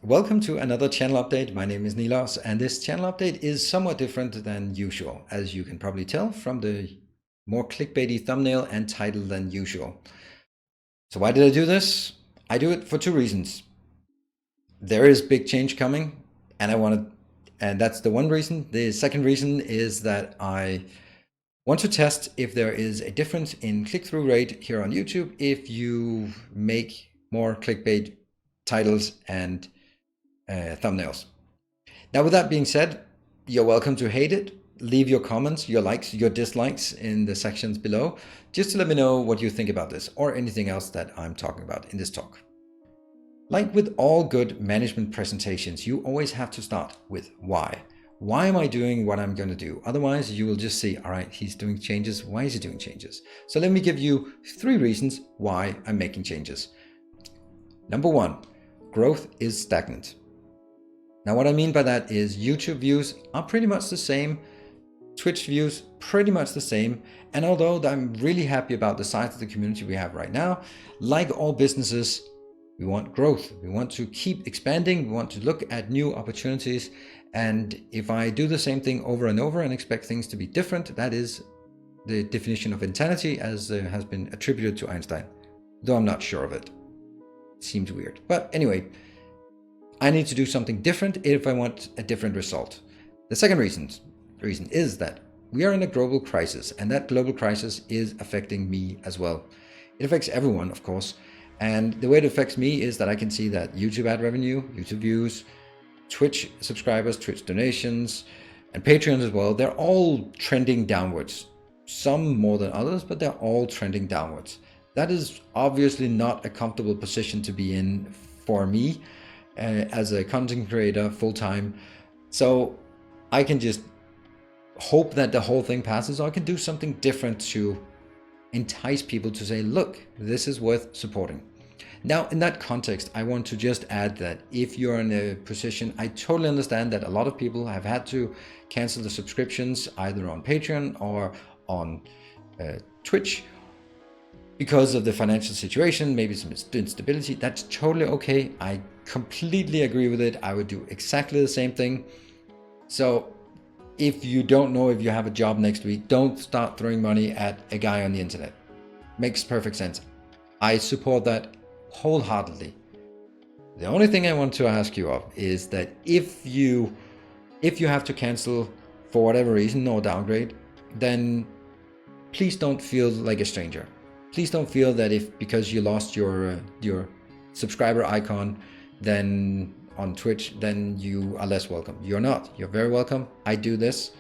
Welcome to another channel update. My name is Nilaus, and this channel update is somewhat different than usual, as you can probably tell from the more clickbaity thumbnail and title than usual. So why did I do this? I do it for two reasons. There is big change coming, and that's the one reason. The second reason is that I want to test if there is a difference in click-through rate here on YouTube if you make more clickbait titles and thumbnails. Now, with that being said, you're welcome to hate it. Leave your comments, your likes, your dislikes in the sections below, just to let me know what you think about this or anything else that I'm talking about in this talk. Like with all good management presentations, you always have to start with why. Why am I doing what I'm going to do? Otherwise, you will just see, all right, he's doing changes. Why is he doing changes? So let me give you 3 reasons why I'm making changes. Number 1, growth is stagnant. Now, what I mean by that is YouTube views are pretty much the same, Twitch views pretty much the same, and although I'm really happy about the size of the community we have right now, like all businesses, we want growth. We want to keep expanding. We want to look at new opportunities, and if I do the same thing over and over and expect things to be different, that is the definition of insanity as has been attributed to Einstein, though I'm not sure of it. It seems weird. But anyway, I need to do something different if I want a different result. The second reason is that we are in a global crisis, and that global crisis is affecting me as well. It affects everyone, of course. And the way it affects me is that I can see that YouTube ad revenue, YouTube views, Twitch subscribers, Twitch donations, and Patreon as well, they're all trending downwards. Some more than others, but they're all trending downwards. That is obviously not a comfortable position to be in for me as a content creator full-time. So I can just hope that the whole thing passes, or I can do something different to entice people to say, look, this is worth supporting. Now, in that context, I want to just add that if you're in a position, I totally understand that a lot of people have had to cancel the subscriptions either on Patreon or on Twitch because of the financial situation, maybe some instability. That's totally okay. I completely agree with it. I would do exactly the same thing. So if you don't know if you have a job next week, don't start throwing money at a guy on the internet. Makes perfect sense. I support that wholeheartedly. The only thing I want to ask you of is that if you have to cancel for whatever reason or downgrade, then please don't feel like a stranger. Please don't feel that because you lost your subscriber icon then on Twitch, then you are less welcome. You're not. You're very welcome. I do this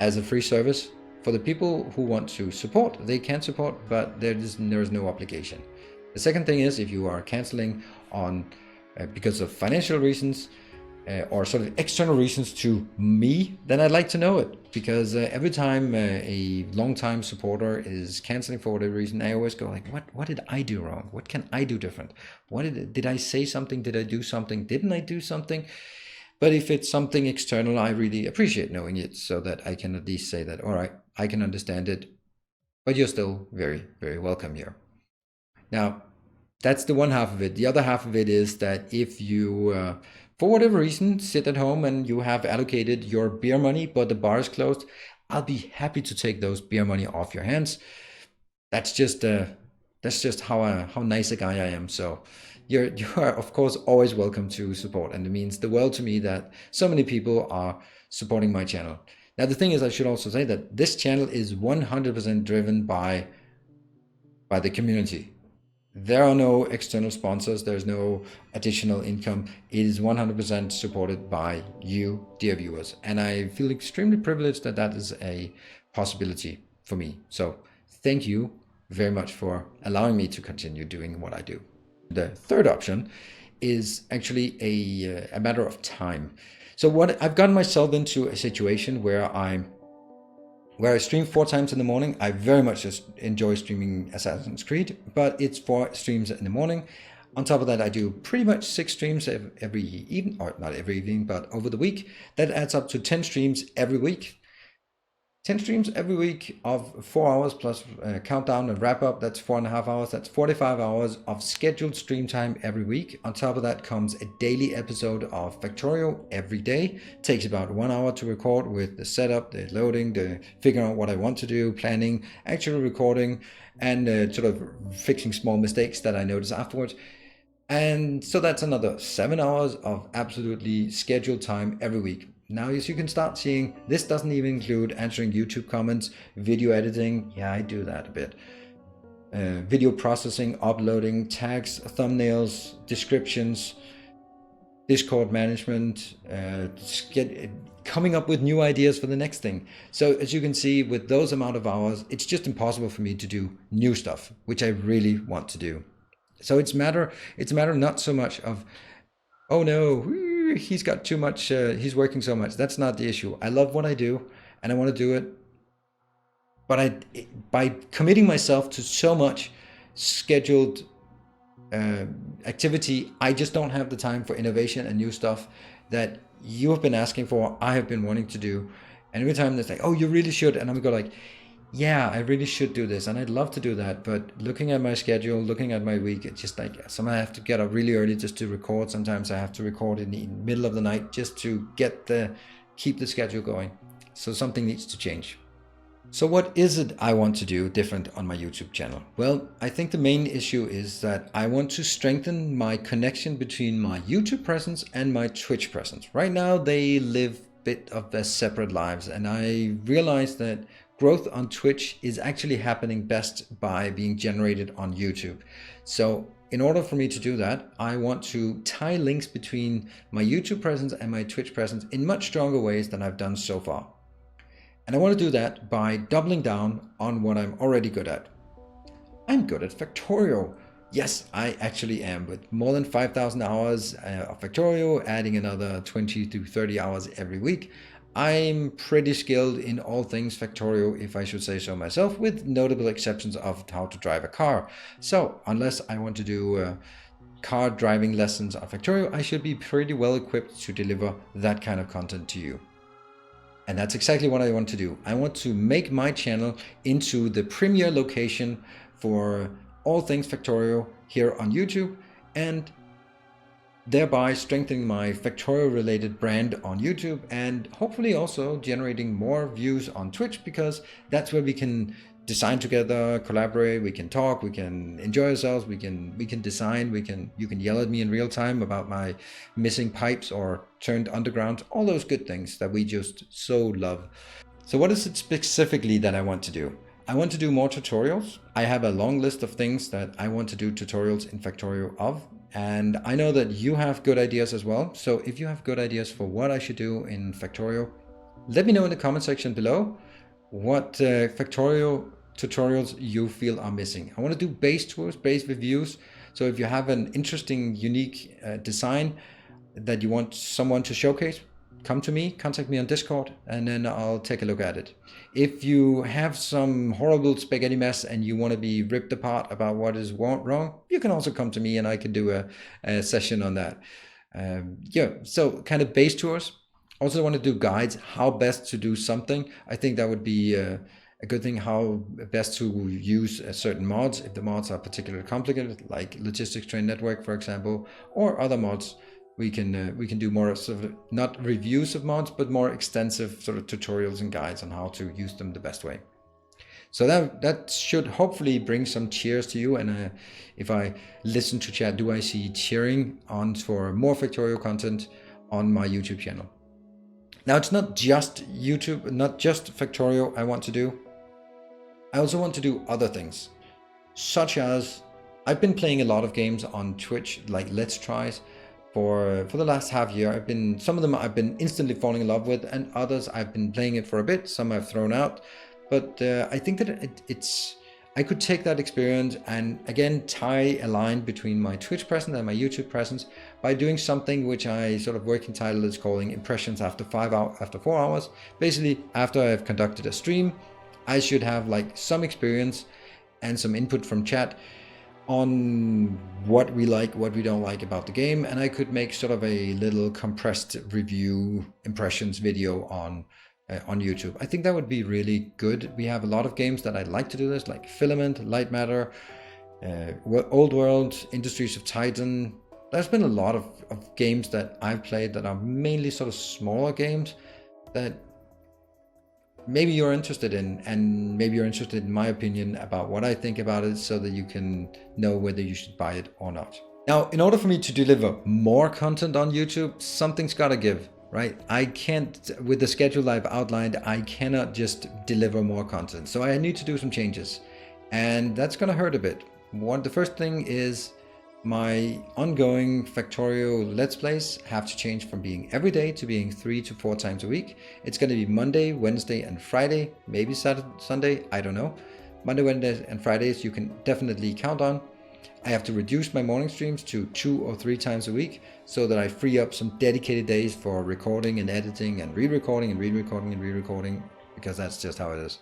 as a free service for the people who want to support. They can support, but there is no obligation. The second thing is, if you are canceling on because of financial reasons or sort of external reasons to me, then I'd like to know it, because every time a long-time supporter is canceling for whatever reason, I always go like, what did I do wrong? What can I do different? Did I say something? Did I do something? Didn't I do something? But if it's something external, I really appreciate knowing it, so that I can at least say that, all right, I can understand it, but you're still very, very welcome here. Now, that's the one half of it. The other half of it is that if you for whatever reason sit at home and you have allocated your beer money but the bar is closed, I'll be happy to take those beer money off your hands. That's just how nice a guy I am. So you are of course always welcome to support, and it means the world to me that so many people are supporting my channel. Now, the thing is, I should also say that this channel is 100% driven by the community. There are no external sponsors. There's no additional income. It is 100% supported by you, dear viewers. And I feel extremely privileged that that is a possibility for me. So thank you very much for allowing me to continue doing what I do. The third option is actually a matter of time. So I've gotten myself into a situation where I stream 4 times in the morning. I very much just enjoy streaming Assassin's Creed, but it's 4 streams in the morning. On top of that, I do pretty much 6 streams every evening, or not every evening, but over the week. That adds up to 10 streams every week. 10 streams every week of 4 hours plus countdown and wrap up. That's 4.5 hours. That's 45 hours of scheduled stream time every week. On top of that comes a daily episode of Factorio every day. It takes about 1 hour to record with the setup, the loading, the figuring out what I want to do, planning, actually recording, and sort of fixing small mistakes that I notice afterwards. And so that's another 7 hours of absolutely scheduled time every week. Now, as you can start seeing, this doesn't even include answering YouTube comments, video editing. Yeah, I do that a bit. Video processing, uploading, tags, thumbnails, descriptions, Discord management, coming up with new ideas for the next thing. So as you can see, with those amount of hours, it's just impossible for me to do new stuff, which I really want to do. So it's a matter not so much of, oh no, he's got too much, he's working so much. That's not the issue. I love what I do and I want to do it. But by committing myself to so much scheduled activity, I just don't have the time for innovation and new stuff that you have been asking for, I have been wanting to do. And every time it's like, oh, you really should. And I'm going like, yeah, I really should do this. And I'd love to do that. But looking at my schedule, looking at my week, it's just like, sometimes I have to get up really early just to record. Sometimes I have to record in the middle of the night just to keep the schedule going. So something needs to change. So what is it I want to do different on my YouTube channel? Well, I think the main issue is that I want to strengthen my connection between my YouTube presence and my Twitch presence. Right now, they live a bit of their separate lives, and I realized that growth on Twitch is actually happening best by being generated on YouTube. So in order for me to do that, I want to tie links between my YouTube presence and my Twitch presence in much stronger ways than I've done so far. And I want to do that by doubling down on what I'm already good at. I'm good at Factorio. Yes, I actually am. With more than 5,000 hours of Factorio, adding another 20 to 30 hours every week, I'm pretty skilled in all things Factorio, if I should say so myself, with notable exceptions of how to drive a car. So unless I want to do car driving lessons on Factorio, I should be pretty well equipped to deliver that kind of content to you. And that's exactly what I want to do. I want to make my channel into the premier location for all things Factorio here on YouTube, and thereby strengthening my Factorio related brand on YouTube, and hopefully also generating more views on Twitch, because that's where we can design together, collaborate, we can talk, we can enjoy ourselves, we can design, you can yell at me in real time about my missing pipes or turned underground, all those good things that we just so love. So what is it specifically that I want to do? I want to do more tutorials. I have a long list of things that I want to do tutorials in Factorio of, and I know that you have good ideas as well. So if you have good ideas for what I should do in Factorio, let me know in the comment section below what Factorio tutorials you feel are missing. I want to do base tours, base reviews. So if you have an interesting, unique design that you want someone to showcase, come to me, contact me on Discord, and then I'll take a look at it. If you have some horrible spaghetti mess and you want to be ripped apart about what is wrong, you can also come to me and I can do a session on that. Yeah, so kind of base tours. Also want to do guides, how best to do something. I think that would be a good thing, how best to use certain mods, if the mods are particularly complicated, like Logistics Train Network, for example, or other mods. We can do more sort of, not reviews of mods, but more extensive sort of tutorials and guides on how to use them the best way. So that should hopefully bring some cheers to you. And if I listen to chat, do I see cheering on for more Factorio content on my YouTube channel? Now, it's not just YouTube, not just Factorio I want to do. I also want to do other things, such as I've been playing a lot of games on Twitch, like Let's Tries, for the last half year. Some of them I've been instantly falling in love with, and others I've been playing it for a bit, some I've thrown out. But I think that I could take that experience and again tie a line between my Twitch presence and my YouTube presence by doing something which I sort of working title is calling impressions after 4 hours. Basically, after I've conducted a stream, I should have like some experience and some input from chat on what we like, what we don't like about the game, and I could make sort of a little compressed review impressions video on on YouTube. I think that would be really good. We have a lot of games that I'd like to do this, like Filament, Light Matter, Old World, Industries of Titan. There's been a lot of games that I've played that are mainly sort of smaller games that maybe you're interested in, and maybe you're interested in my opinion about what I think about it, so that you can know whether you should buy it or not. Now, in order for me to deliver more content on YouTube, something's gotta give, right? I can't, with the schedule I've outlined, I cannot just deliver more content. So I need to do some changes, and that's gonna hurt a bit. The first thing is my ongoing Factorio Let's Plays have to change from being every day to being 3 to 4 times a week. It's going to be Monday, Wednesday, and Friday, maybe Saturday, Sunday, I don't know. Monday, Wednesday, and Fridays you can definitely count on. I have to reduce my morning streams to 2 or 3 times a week, so that I free up some dedicated days for recording and editing and re-recording and re-recording and re-recording, because that's just how it is.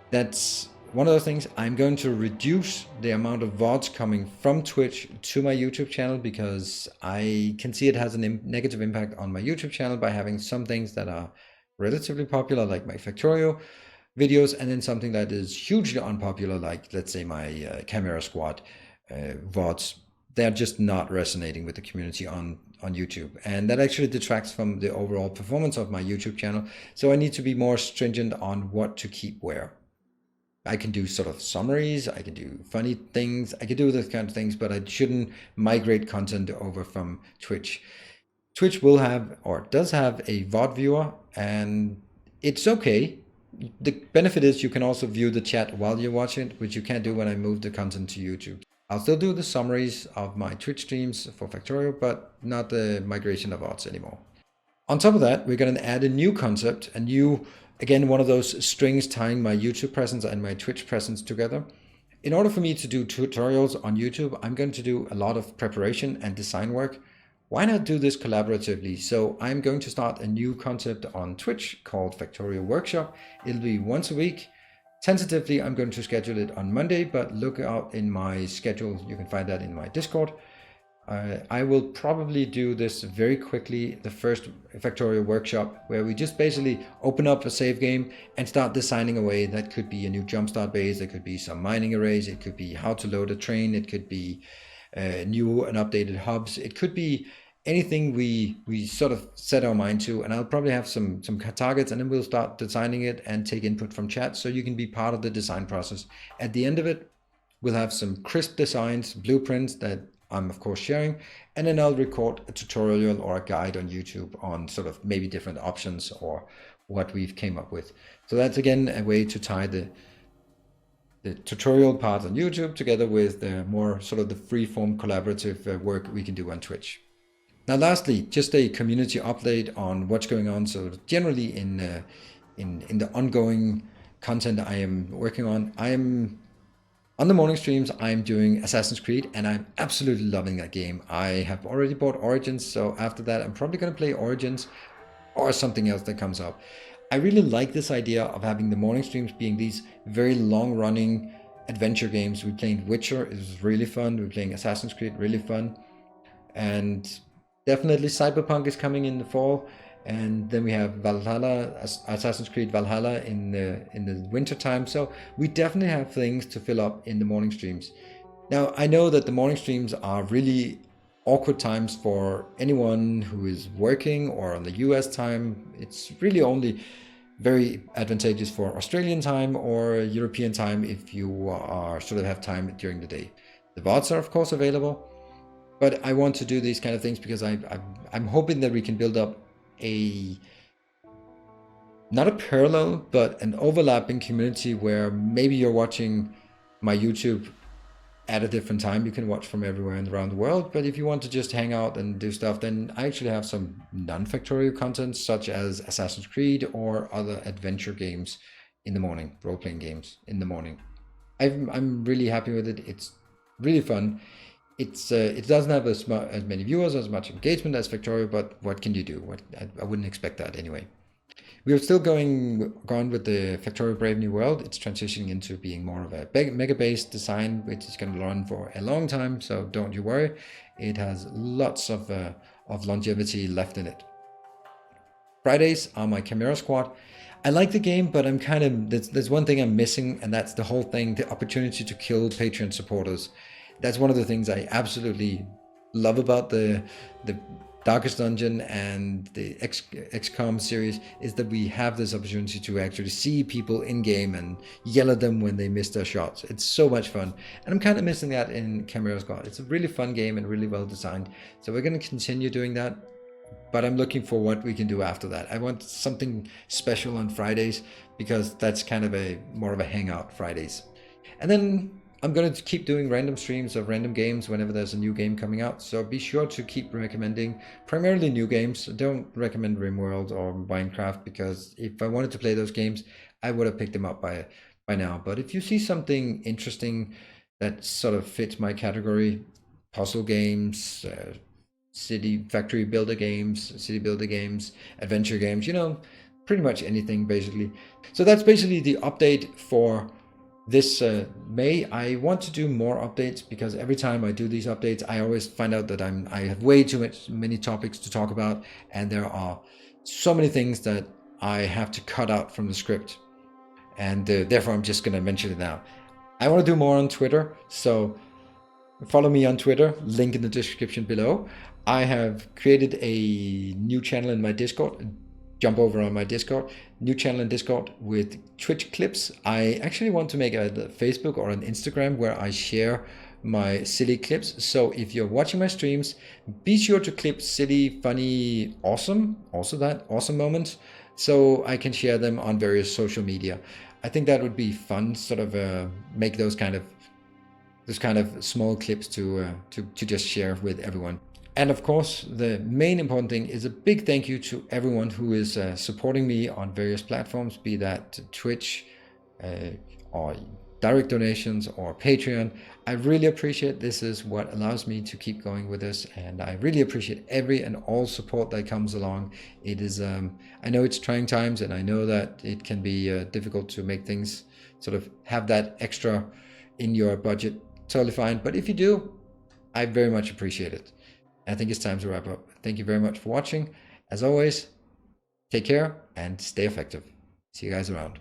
That's one of those things. I'm going to reduce the amount of VODs coming from Twitch to my YouTube channel, because I can see it has a negative impact on my YouTube channel by having some things that are relatively popular, like my Factorio videos, and then something that is hugely unpopular, like let's say my Camera Squad VODs. They're just not resonating with the community on YouTube, and that actually detracts from the overall performance of my YouTube channel. So I need to be more stringent on what to keep where. I can do sort of summaries, I can do funny things, I can do those kind of things, but I shouldn't migrate content over from Twitch. Twitch will have, or does have, a VOD viewer, and it's okay. The benefit is you can also view the chat while you're watching it, which you can't do when I move the content to YouTube. I'll still do the summaries of my Twitch streams for Factorio, but not the migration of VODs anymore. On top of that, we're going to add a new concept, a new, again, one of those strings tying my YouTube presence and my Twitch presence together. In order for me to do tutorials on YouTube, I'm going to do a lot of preparation and design work. Why not do this collaboratively? So I'm going to start a new concept on Twitch called Factorio Workshop. It'll be once a week. Tentatively, I'm going to schedule it on Monday, but look out in my schedule. You can find that in my Discord. I will probably do this very quickly, the first Factorio workshop, where we just basically open up a save game and start designing away. That could be a new jumpstart base, it could be some mining arrays, it could be how to load a train, it could be new and updated hubs, it could be anything we sort of set our mind to. And I'll probably have some targets, and then we'll start designing it and take input from chat, so you can be part of the design process. At the end of it, we'll have some crisp designs, blueprints that I'm of course sharing, and then I'll record a tutorial or a guide on YouTube on sort of maybe different options or what we've came up with. So that's again a way to tie the tutorial part on YouTube together with the more sort of the free-form collaborative work we can do on Twitch. Now lastly, just a community update on what's going on. So generally in the ongoing content I am working on the morning streams, I'm doing Assassin's Creed, and I'm absolutely loving that game. I have already bought Origins, so after that I'm probably going to play Origins or something else that comes up. I really like this idea of having the morning streams being these very long-running adventure games. We're playing Witcher, it was really fun. We're playing Assassin's Creed, really fun. And definitely Cyberpunk is coming in the fall. And then we have Valhalla, Assassin's Creed Valhalla in the winter time. So we definitely have things to fill up in the morning streams. Now, I know that the morning streams are really awkward times for anyone who is working or on the US time. It's really only very advantageous for Australian time or European time if you are sort of have time during the day. The VODs are of course available, but I want to do these kind of things because I'm hoping that we can build up not a parallel, but an overlapping community where maybe you're watching my YouTube at a different time. You can watch from everywhere and around the world, but if you want to just hang out and do stuff, then I actually have some non-Factorio content such as Assassin's Creed or other adventure games in the morning, role-playing games in the morning. I'm really happy with it. It's really fun. It doesn't have as many viewers, as much engagement as Factorio, but what can you do? I wouldn't expect that anyway. We are still going with the Factorio Brave New World. It's transitioning into being more of a mega-based design, which is going to run for a long time, so don't you worry. It has lots of longevity left in it. Fridays are my Chimera Squad. I like the game, but I'm kind of there's one thing I'm missing, and that's the whole thing, the opportunity to kill Patreon supporters. That's one of the things I absolutely love about the Darkest Dungeon and the XCOM series, is that we have this opportunity to actually see people in game and yell at them when they miss their shots. It's so much fun, and I'm kind of missing that in Chimera Squad. It's a really fun game and really well designed, so we're going to continue doing that. But I'm looking for what we can do after that. I want something special on Fridays, because that's kind of a more of a hangout Fridays. And then I'm going to keep doing random streams of random games whenever there's a new game coming out. So be sure to keep recommending primarily new games. Don't recommend RimWorld or Minecraft, because if I wanted to play those games, I would have picked them up by now. But if you see something interesting that sort of fits my category, puzzle games, city builder games, adventure games, pretty much anything basically. So that's basically the update for this May. I want to do more updates, because every time I do these updates, I always find out that I have way too many topics to talk about, and there are so many things that I have to cut out from the script, and therefore I'm just going to mention it now. I want to do more on Twitter, so follow me on Twitter, link in the description below. I have created a new channel in my Discord. Jump over on my Discord, new channel in Discord with Twitch clips. I actually want to make a Facebook or an Instagram where I share my silly clips. So if you're watching my streams, be sure to clip silly, funny, awesome moments, so I can share them on various social media. I think that would be fun, sort of make those kind of small clips to just share with everyone. And of course, the main important thing is a big thank you to everyone who is supporting me on various platforms, be that Twitch or direct donations or Patreon. I really appreciate. This is what allows me to keep going with this, and I really appreciate every and all support that comes along. It is I know it's trying times, and I know that it can be difficult to make things sort of have that extra in your budget. Totally fine, but if you do, I very much appreciate it. I think it's time to wrap up. Thank you very much for watching. As always, take care and stay effective. See you guys around.